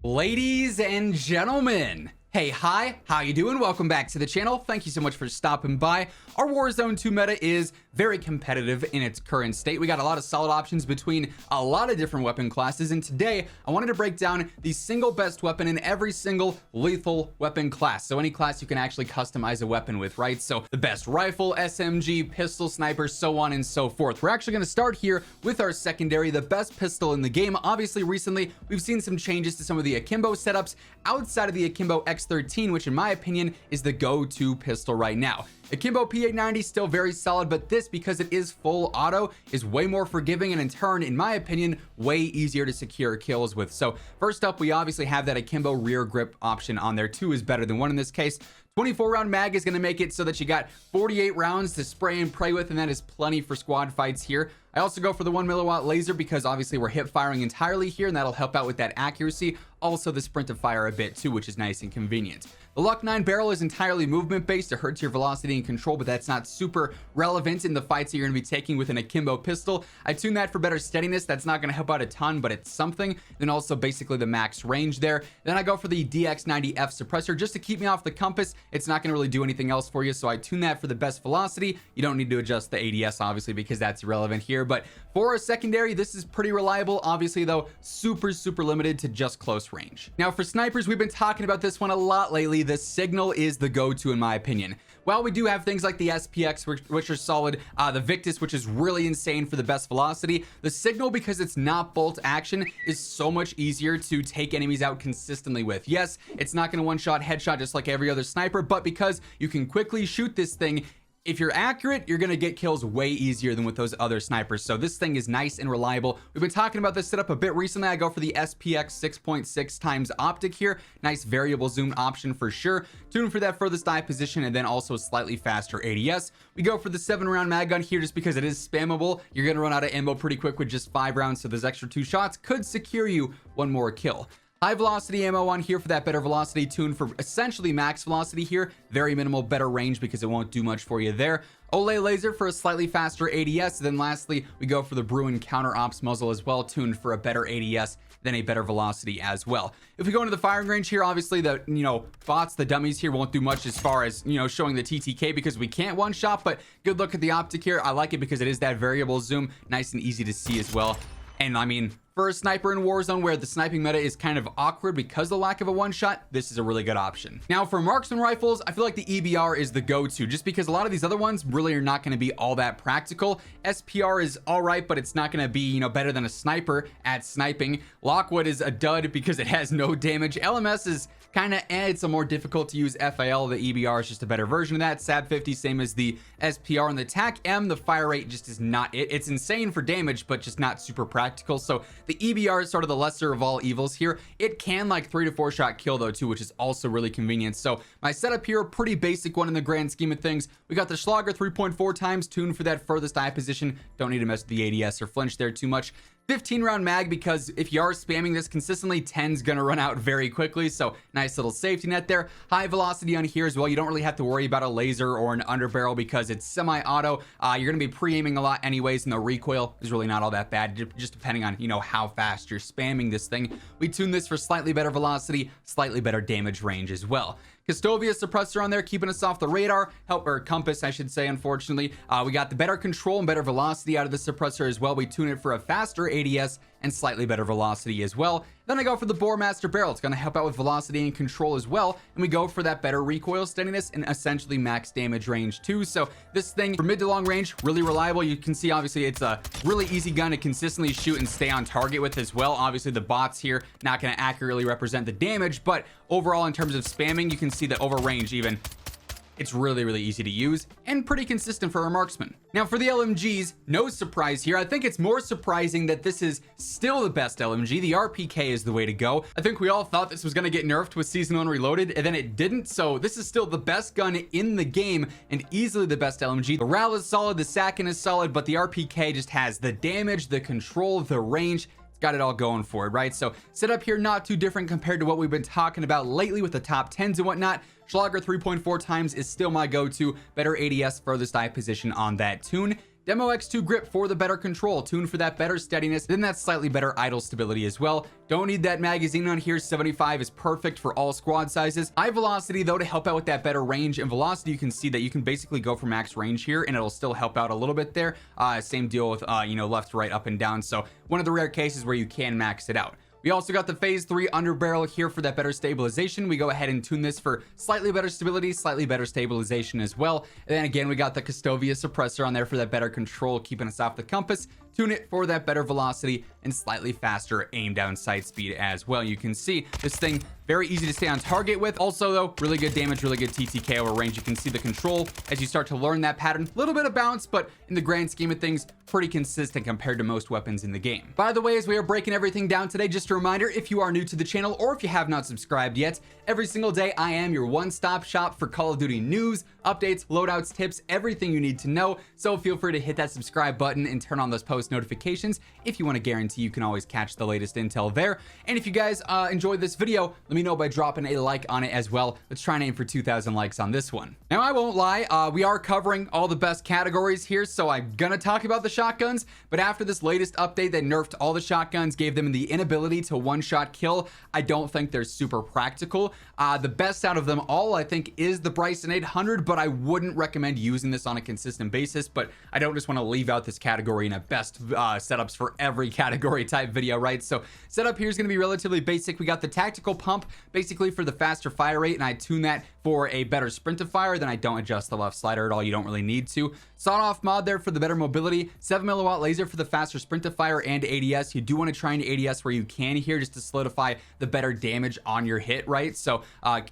Ladies and gentlemen, hey, hi, how you doing? Welcome back to the channel. Thank you so much for stopping by. Our Warzone 2 meta is very competitive in its current state. We got a lot of solid options between a lot of different weapon classes, and today I wanted to break down the single best weapon in every single lethal weapon class. So any class you can actually customize a weapon with, right? So the best rifle, SMG, pistol, sniper, so on and so forth. We're actually going to start here with our secondary, the best pistol in the game. Obviously, recently we've seen some changes to some of the akimbo setups outside of the akimbo X13, which in my opinion is the go-to pistol right now. Akimbo P890 still very solid, but this, because it is full auto, is way more forgiving and in turn, in my opinion, way easier to secure kills with. So first up, we obviously have that akimbo rear grip option on there. 2 is better than 1 in this case. 24 round mag is going to make it so that you got 48 rounds to spray and pray with, and that is plenty for squad fights here. I also go for the 1 milliwatt laser because obviously we're hip firing entirely here, and that'll help out with that accuracy. Also the sprint to fire a bit too, which is nice and convenient. The Luck 9 barrel is entirely movement based. It hurts your velocity and control, but that's not super relevant in the fights that you're going to be taking with an akimbo pistol. I tune that for better steadiness. That's not going to help out a ton, but it's something. Then also basically the max range there. Then I go for the DX90F suppressor just to keep me off the compass. It's not going to really do anything else for you, so I tune that for the best velocity. You don't need to adjust the ADS obviously because that's irrelevant here, but for a secondary, this is pretty reliable. Obviously though, super limited to just close range. Now for snipers, we've been talking about this one a lot lately. The Signal is the go-to in my opinion. While we do have things like the SPX, which are solid, the Victus, which is really insane for the best velocity, the Signal, because it's not bolt action, is so much easier to take enemies out consistently with. Yes, it's not going to one-shot headshot just like every other sniper, but because you can quickly shoot this thing, if you're accurate, you're going to get kills way easier than with those other snipers. So this thing is nice and reliable. We've been talking about this setup a bit recently. I go for the SPX 6.6 times optic here. Nice variable zoom option for sure. Tune for that furthest eye position and then also slightly faster ADS. We go for the 7-round mag gun here just because it is spammable. You're going to run out of ammo pretty quick with just 5 rounds. So those extra 2 shots could secure you one more kill. High velocity ammo on here for that better velocity, tune for essentially max velocity here. Very minimal, better range because it won't do much for you there. Olay laser for a slightly faster ADS. Then lastly, we go for the Bruin counter ops muzzle as well, tuned for a better ADS than a better velocity as well. If we go into the firing range here, obviously the bots, the dummies here won't do much as far as showing the TTK because we can't one shot, but good look at the optic here. I like it because it is that variable zoom, nice and easy to see as well. And I mean, for a sniper in Warzone where the sniping meta is kind of awkward because of the lack of a one-shot, this is a really good option. Now for marksman rifles, I feel like the EBR is the go-to just because a lot of these other ones really are not going to be all that practical. SPR is all right, but it's not going to be, better than a sniper at sniping. Lockwood is a dud because it has no damage. LMS is kind of it's a more difficult to use FAL. The EBR is just a better version of that. SAB 50, same as the SPR, and the TAC M, the fire rate just is not it. It's insane for damage, but just not super practical. So the EBR is sort of the lesser of all evils here. It can like 3 to 4 shot kill though too, which is also really convenient. So my setup here, pretty basic one in the grand scheme of things. We got the Schlager 3.4 times, tuned for that furthest eye position. Don't need to mess with the ADS or flinch there too much. 15-round mag because if you are spamming this consistently, 10's gonna run out very quickly, so nice little safety net there. High velocity on here as well. You don't really have to worry about a laser or an underbarrel because it's semi-auto. You're gonna be pre-aiming a lot anyways, and the recoil is really not all that bad, just depending on how fast you're spamming this thing. We tune this for slightly better velocity, slightly better damage range as well. Custovia suppressor on there, keeping us off the radar, or compass I should say, unfortunately. We got the better control and better velocity out of the suppressor as well. We tune it for a faster ADS and slightly better velocity as well. Then I go for the Boremaster barrel. It's going to help out with velocity and control as well. And we go for that better recoil steadiness and essentially max damage range too. So this thing for mid to long range, really reliable. You can see obviously it's a really easy gun to consistently shoot and stay on target with as well. Obviously the bots here not going to accurately represent the damage, but overall in terms of spamming, you can see that over range even, it's really easy to use and pretty consistent for a marksman. Now for the LMGs, no surprise here. I think it's more surprising that this is still the best LMG. The RPK is the way to go. I think we all thought this was going to get nerfed with Season 1 Reloaded, and then it didn't. So this is still the best gun in the game and easily the best LMG. The RAL is solid, the SACN is solid, but the RPK just has the damage, the control, the range. Got it all going for it, right? So setup here not too different compared to what we've been talking about lately with the top 10s and whatnot. Schlager 3.4 times is still my go-to. Better ADS, furthest eye position on that tune. Demo X2 grip for the better control, tune for that better steadiness, then that slightly better idle stability as well. Don't need that magazine on here. 75 is perfect for all squad sizes. High velocity though to help out with that better range, and velocity you can see that you can basically go for max range here and it'll still help out a little bit there. Same deal with you know, left, right, up and down. So one of the rare cases where you can max it out. We also got the phase 3 underbarrel here for that better stabilization. We go ahead and tune this for slightly better stability, slightly better stabilization as well. And then again, we got the Custovia suppressor on there for that better control, keeping us off the compass. Tune it for that better velocity and slightly faster aim down sight speed as well. You can see this thing very easy to stay on target with. Also though, really good damage, really good TTK over range. You can see the control as you start to learn that pattern. A little bit of bounce, but in the grand scheme of things, pretty consistent compared to most weapons in the game. By the way, as we are breaking everything down today, just a reminder, if you are new to the channel or if you have not subscribed yet, every single day I am your one-stop shop for Call of Duty news, updates, loadouts, tips, everything you need to know. So feel free to hit that subscribe button and turn on those post notifications if you want to guarantee you can always catch the latest intel there. And if you guys enjoyed this video, let me know by dropping a like on it as well. Let's try and aim for 2,000 likes on this one. Now I won't lie, we are covering all the best categories here, so I'm gonna talk about the shotguns, but after this latest update that nerfed all the shotguns, gave them the inability to one-shot kill, I don't think they're super practical. The best out of them all I think is the Bryson 800, but I wouldn't recommend using this on a consistent basis. But I don't just want to leave out this category in a best setups for every category type video, right? So setup here is going to be relatively basic. We got the tactical pump basically for the faster fire rate, and I tune that for a better sprint to fire. Then I don't adjust the left slider at all. You don't really need to. Sawed off mod there for the better mobility, 7 milliwatt laser for the faster sprint to fire and ADS. You do want to try and ADS where you can here just to solidify the better damage on your hit, right? So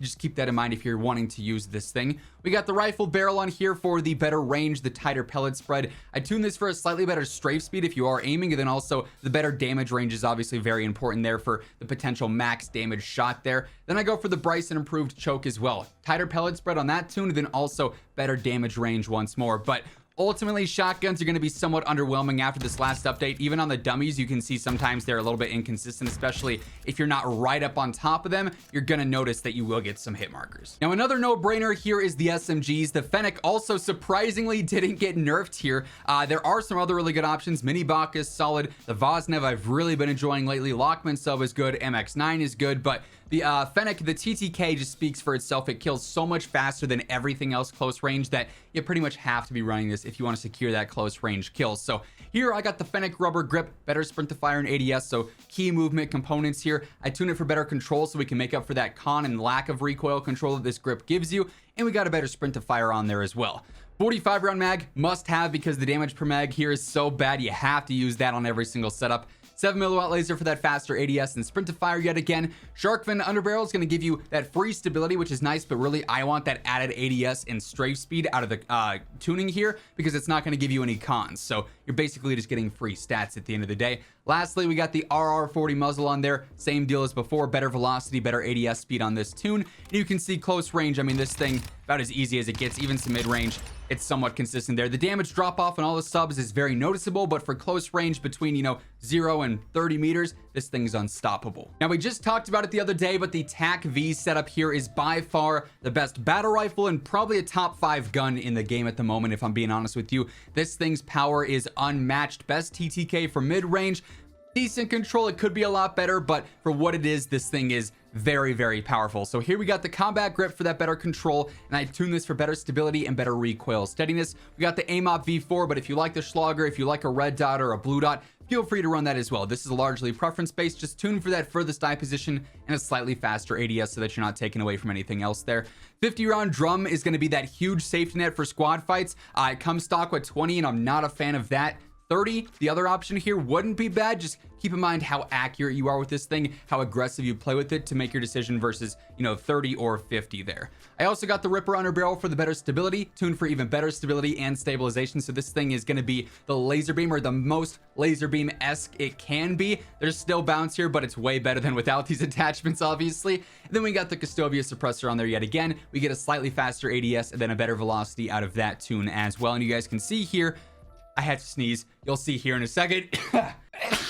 just keep that in mind if you're wanting to use this thing. We got the rifle barrel on here for the better range, the tighter pellet spread. I tune this for a slightly better strafe speed if you are aiming, and then also the better damage range is obviously very important there for the potential max damage shot there. Then I go for the Bryson improved choke as well. Tighter pellet spread on that tune, and then also better damage range once more. But ultimately, shotguns are going to be somewhat underwhelming after this last update. Even on the dummies, you can see sometimes they're a little bit inconsistent, especially if you're not right up on top of them. You're going to notice that you will get some hit markers. Now, another no-brainer here is the SMGs. The Fennec also surprisingly didn't get nerfed here. There are some other really good options. Mini Bach is solid. The Vosnev I've really been enjoying lately. Lockman sub is good. MX9 is good, but the Fennec, the TTK just speaks for itself. It kills so much faster than everything else close range that you pretty much have to be running this if you want to secure that close range kill. So here I got the Fennec rubber grip, better sprint to fire and ADS, so key movement components here. I tune it for better control so we can make up for that con and lack of recoil control that this grip gives you, and we got a better sprint to fire on there as well. 45 round mag, must have, because the damage per mag here is so bad. You have to use that on every single setup. 7 milliwatt laser for that faster ADS and sprint to fire yet again. Shark fin underbarrel is going to give you that free stability, which is nice, but really I want that added ADS and strafe speed out of the tuning here because it's not going to give you any cons. So you're basically just getting free stats at the end of the day. Lastly, we got the RR40 muzzle on there. Same deal as before, better velocity, better ADS speed on this tune. And you can see close range. I mean, this thing about as easy as it gets, even to mid range. It's somewhat consistent there. The damage drop off on all the subs is very noticeable, but for close range between, you know, 0 and 30 meters, this thing's unstoppable. Now, we just talked about it the other day, but the TAC V setup here is by far the best battle rifle and probably a top 5 gun in the game at the moment, if I'm being honest with you. This thing's power is unmatched. Best TTK for mid range. Decent control, it could be a lot better, but for what it is, this thing is very, very powerful. So here we got the combat grip for that better control, and I tune this for better stability and better recoil steadiness. We got the AIM-OP V4, but if you like the Schlager, if you like a red dot or a blue dot, feel free to run that as well. This is largely preference-based, just tune for that furthest eye position and a slightly faster ADS so that you're not taken away from anything else there. 50 round drum is going to be that huge safety net for squad fights. It comes stock with 20, and I'm not a fan of that. 30, the other option here wouldn't be bad. Just keep in mind how accurate you are with this thing, how aggressive you play with it to make your decision versus, you know, 30 or 50 there. I also got the Ripper underbarrel for the better stability, tuned for even better stability and stabilization. So this thing is going to be the laser beam, or the most laser beam-esque it can be. There's still bounce here, but it's way better than without these attachments, obviously. And then we got the Custovia suppressor on there yet again. We get a slightly faster ADS and then a better velocity out of that tune as well. And you guys can see here, I had to sneeze. You'll see here in a second.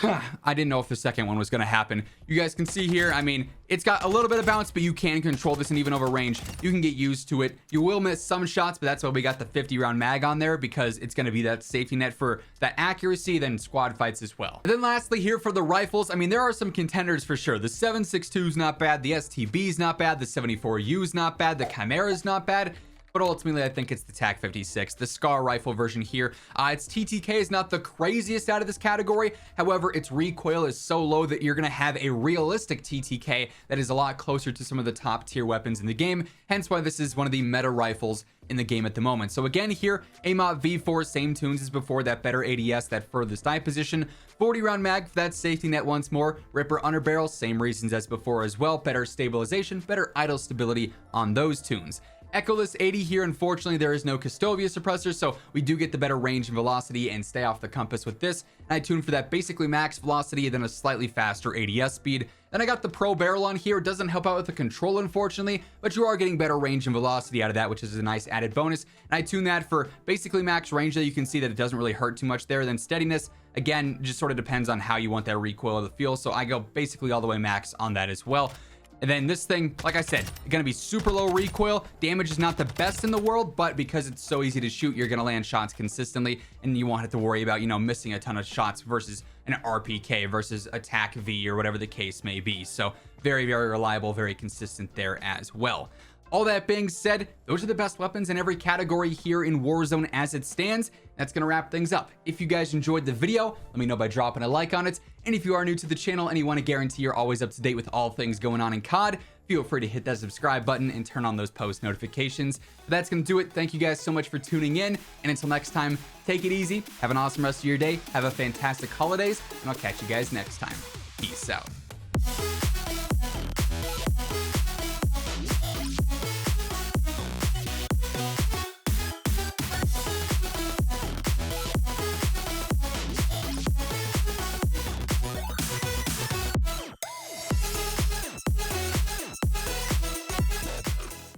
I didn't know if the second one was going to happen. You guys can see here, I mean, it's got a little bit of bounce, but you can control this, and even over range, you can get used to it. You will miss some shots, but that's why we got the 50 round mag on there, because it's going to be that safety net for that accuracy, then squad fights as well. And then lastly here for the rifles, I mean, there are some contenders for sure. The 7.62 is not bad, the STB is not bad, the 74U is not bad, the Chimera is not bad. But ultimately, I think it's the TAC 56, the SCAR rifle version here. Its TTK is not the craziest out of this category. However, its recoil is so low that you're going to have a realistic TTK that is a lot closer to some of the top tier weapons in the game. Hence why this is one of the meta rifles in the game at the moment. So again here, AMOT V4, same tunes as before, that better ADS, that furthest eye position, 40 round mag for that safety net once more, Ripper underbarrel, same reasons as before as well, better stabilization, better idle stability on those tunes. Echoless 80 here, unfortunately there is no Custovia suppressor, so we do get the better range and velocity and stay off the compass with this. And I tuned for that basically max velocity, then a slightly faster ADS speed. Then I got the Pro barrel on here. It doesn't help out with the control, unfortunately, but you are getting better range and velocity out of that, which is a nice added bonus. And I tuned that for basically max range, that you can see that it doesn't really hurt too much there. Then steadiness, again, just sort of depends on how you want that recoil to feel, so I go basically all the way max on that as well. And then this thing, like I said, gonna be super low recoil. Damage is not the best in the world, but because it's so easy to shoot, you're gonna land shots consistently, and you won't have to worry about, you know, missing a ton of shots versus an RPK versus a TAC V or whatever the case may be. So very, very reliable, very consistent there as well. All that being said, those are the best weapons in every category here in Warzone as it stands. That's going to wrap things up. If you guys enjoyed the video, let me know by dropping a like on it. And if you are new to the channel and you want to guarantee you're always up to date with all things going on in COD, feel free to hit that subscribe button and turn on those post notifications. But that's going to do it. Thank you guys so much for tuning in. And until next time, take it easy. Have an awesome rest of your day. Have a fantastic holidays. And I'll catch you guys next time. Peace out.